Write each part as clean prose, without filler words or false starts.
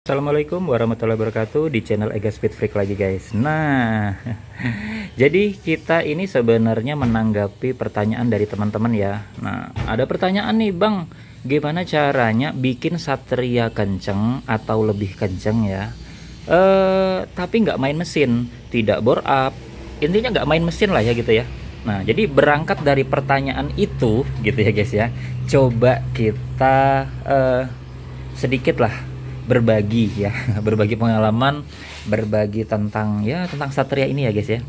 Assalamualaikum warahmatullahi wabarakatuh, di channel Ega Speed Freak lagi guys. Nah, jadi kita ini sebenarnya menanggapi pertanyaan dari teman-teman ya. Nah, ada pertanyaan nih Bang, gimana caranya bikin Satria kenceng atau lebih kenceng ya, tapi nggak main mesin, tidak bore up, intinya nggak main mesin lah ya gitu ya. Nah, jadi berangkat dari pertanyaan itu gitu ya guys ya, coba kita sedikit lah berbagi ya, berbagi pengalaman, berbagi tentang tentang Satria ini ya guys ya.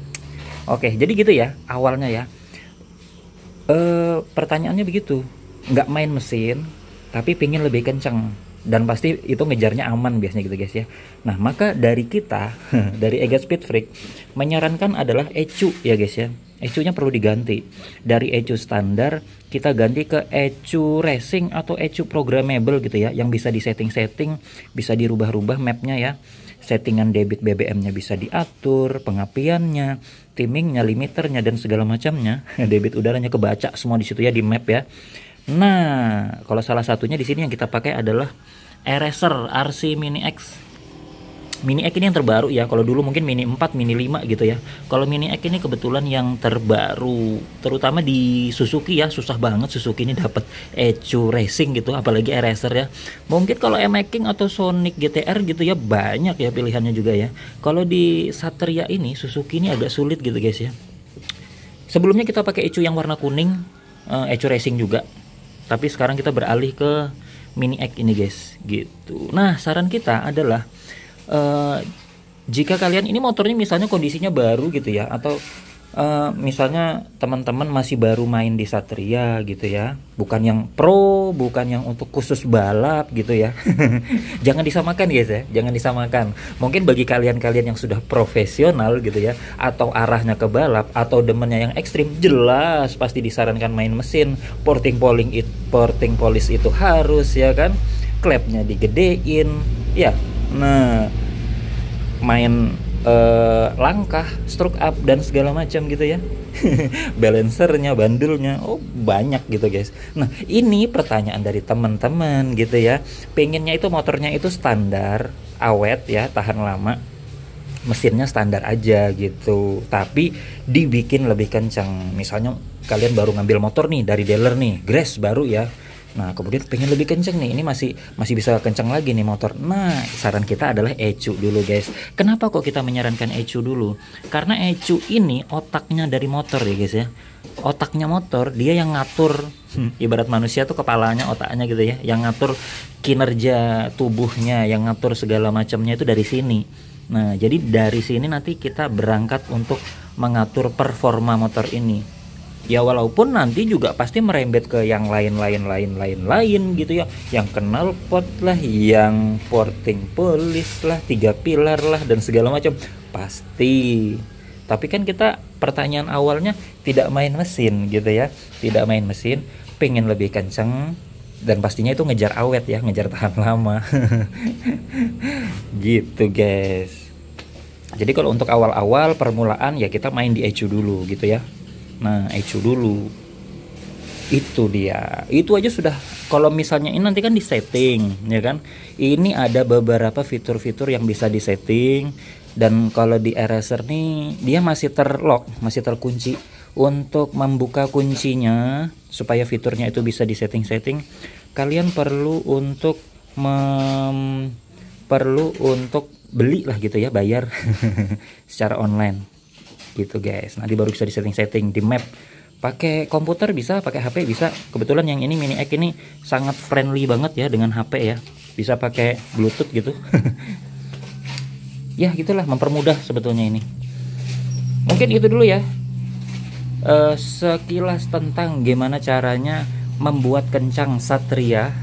Oke, jadi gitu ya awalnya ya. Pertanyaannya begitu, nggak main mesin tapi pingin lebih kenceng, dan pasti itu ngejarnya aman biasanya gitu guys ya. Nah, maka dari kita dari Ega Speed Freak menyarankan adalah ECU ya guys ya. ECU-nya perlu diganti dari ECU standar, kita ganti ke ECU racing atau ECU programmable gitu ya, yang bisa disetting-setting, bisa dirubah-rubah mapnya ya, settingan debit BBM-nya bisa diatur, pengapiannya, timingnya, limiternya, dan segala macamnya. Debit udaranya kebaca semua di situ ya, di map ya. Nah, kalau salah satunya di sini yang kita pakai adalah Eraser RC Mini X. Mini X ini yang terbaru ya. Kalau dulu mungkin Mini 4, Mini 5 gitu ya. Kalau Mini X ini kebetulan yang terbaru, terutama di Suzuki ya. Susah banget Suzuki ini dapat ECU racing gitu, apalagi Eraser ya. Mungkin kalau M-Making atau Sonic GTR gitu ya banyak ya pilihannya juga ya. Kalau di Satria ini Suzuki ini agak sulit gitu guys ya. Sebelumnya kita pakai ECU yang warna kuning, ECU racing juga. Tapi sekarang kita beralih ke Mini X ini guys gitu. Nah, saran kita adalah jika kalian ini motornya misalnya kondisinya baru gitu ya, atau misalnya teman-teman masih baru main di Satria gitu ya, bukan yang pro, bukan yang untuk khusus balap gitu ya. Jangan disamakan guys ya, jangan disamakan. Mungkin bagi kalian-kalian yang sudah profesional gitu ya, atau arahnya ke balap, atau demennya yang ekstrim, jelas pasti disarankan main mesin. Porting polish itu harus ya kan, klepnya digedein ya. Nah, main langkah, stroke up, dan segala macam gitu ya. Balancernya, bandelnya, oh banyak gitu guys. Nah, ini pertanyaan dari teman-teman gitu ya. Pengennya itu motornya itu standar, awet ya, tahan lama, mesinnya standar aja gitu, tapi dibikin lebih kencang. Misalnya kalian baru ngambil motor nih dari dealer nih, Grass baru ya. Nah, kemudian pengen lebih kenceng nih, ini masih bisa kenceng lagi nih motor. Nah, saran kita adalah ECU dulu guys. Kenapa kok kita menyarankan ECU dulu? Karena ECU ini otaknya dari motor ya guys ya. Otaknya motor, dia yang ngatur, ibarat manusia tuh kepalanya, otaknya gitu ya, yang ngatur kinerja tubuhnya, yang ngatur segala macamnya itu dari sini. Nah, jadi dari sini nanti kita berangkat untuk mengatur performa motor ini. Ya walaupun nanti juga pasti merembet ke yang lain gitu ya, yang knalpot lah, yang porting polish lah, 3 pilar lah, dan segala macam pasti. Tapi kan kita pertanyaan awalnya tidak main mesin gitu ya, tidak main mesin, pengen lebih kenceng, dan pastinya itu ngejar awet ya, ngejar tahan lama. Gitu guys. Jadi kalau untuk awal-awal permulaan ya kita main di ECU dulu gitu ya. Nah, ECU dulu, itu dia, itu aja sudah. Kalau misalnya ini nanti kan disetting ya kan, ini ada beberapa fitur-fitur yang bisa disetting. Dan kalau di Eraser nih, dia masih terlock, masih terkunci. Untuk membuka kuncinya supaya fiturnya itu bisa disetting-setting, kalian perlu untuk beli lah gitu ya, bayar secara online gitu guys. Nanti baru bisa disetting-setting di map. Pakai komputer bisa, pakai HP bisa. Kebetulan yang ini Mini X ini sangat friendly banget ya dengan HP ya, bisa pakai Bluetooth gitu. Ya gitulah, mempermudah sebetulnya ini. Mungkin itu dulu ya, sekilas tentang gimana caranya membuat kencang Satria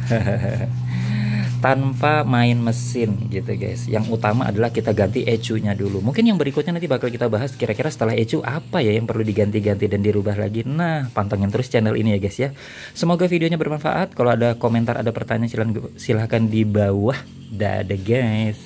tanpa main mesin gitu guys. Yang utama adalah kita ganti ECU-nya dulu. Mungkin yang berikutnya nanti bakal kita bahas kira-kira setelah ECU apa ya yang perlu diganti-ganti dan dirubah lagi. Nah, pantengin terus channel ini ya guys ya. Semoga videonya bermanfaat. Kalau ada komentar, ada pertanyaan, silahkan di bawah. Dadah guys.